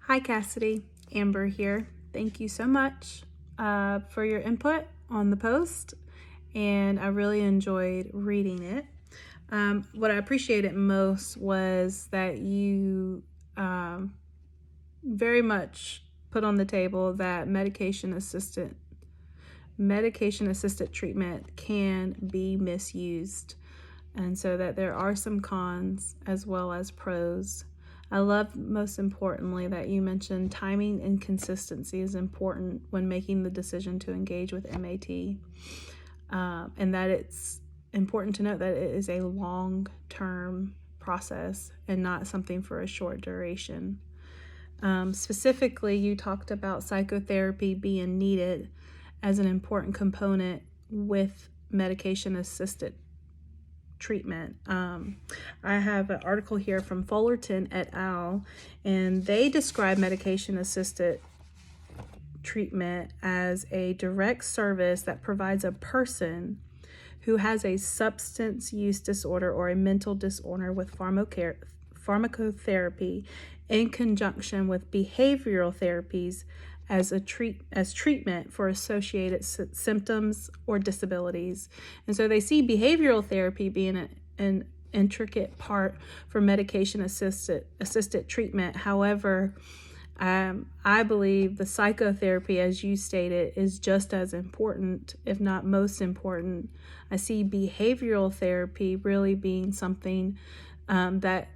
Hi Kassidy, Amber here. Thank you so much for your input on the post, and I really enjoyed reading it. What I appreciated most was that you very much put on the table that medication-assisted treatment can be misused, and so that there are some cons as well as pros. I love most importantly that you mentioned timing and consistency is important when making the decision to engage with MAT, and that it's important to note that it is a long-term process and not something for a short duration. Specifically, you talked about psychotherapy being needed as an important component with medication-assisted treatment. I have an article here from Fullerton et al., and they describe medication-assisted treatment as a direct service that provides a person who has a substance use disorder or a mental disorder with pharmacotherapy in conjunction with behavioral therapies as treatment for associated symptoms or disabilities. And so they see behavioral therapy being an intricate part for medication-assisted treatment. However, I believe the psychotherapy, as you stated, is just as important, if not most important. I see behavioral therapy really being something that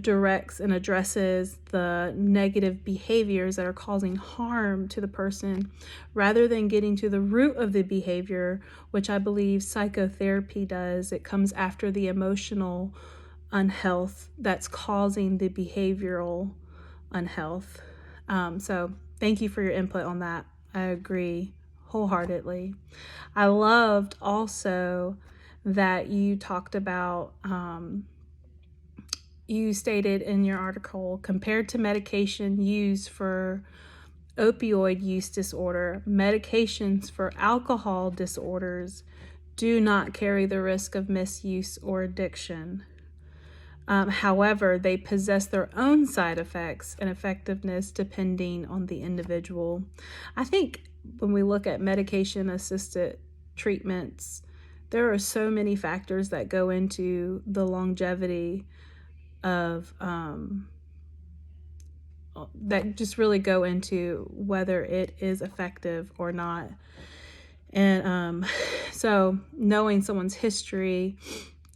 directs and addresses the negative behaviors that are causing harm to the person, rather than getting to the root of the behavior, which I believe psychotherapy does. It comes after the emotional unhealth that's causing the behavioral unhealth. So thank you for your input on that. I agree wholeheartedly. I loved also that you talked about you stated in your article, compared to medication used for opioid use disorder, medications for alcohol disorders do not carry the risk of misuse or addiction. However, they possess their own side effects and effectiveness depending on the individual. I think when we look at medication-assisted treatments, there are so many factors that go into the longevity of that just really go into whether it is effective or not. And so knowing someone's history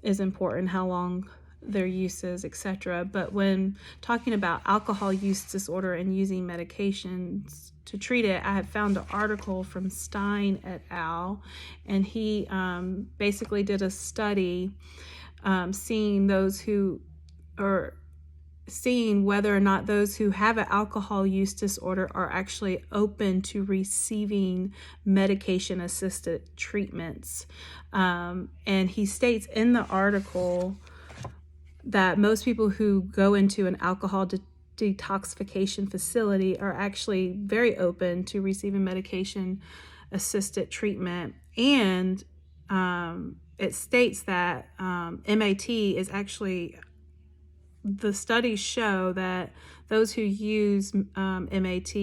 is important, how long their uses, etc. But when talking about alcohol use disorder and using medications to treat it, I have found an article from Stein et al., and he basically did a study seeing whether or not those who have an alcohol use disorder are actually open to receiving medication-assisted treatments. And he states in the article that most people who go into an alcohol detoxification facility are actually very open to receiving medication-assisted treatment. And it states that MAT is actually, the studies show that those who use MAT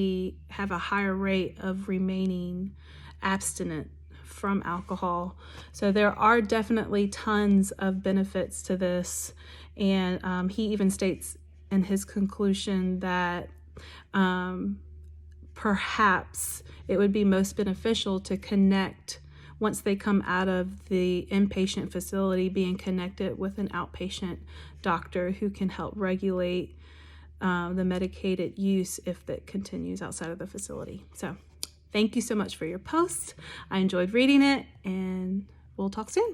have a higher rate of remaining abstinent from alcohol. So there are definitely tons of benefits to this. And he even states in his conclusion that perhaps it would be most beneficial to connect, once they come out of the inpatient facility, being connected with an outpatient doctor who can help regulate the medicated use if that continues outside of the facility. So thank you so much for your post. I enjoyed reading it, and we'll talk soon.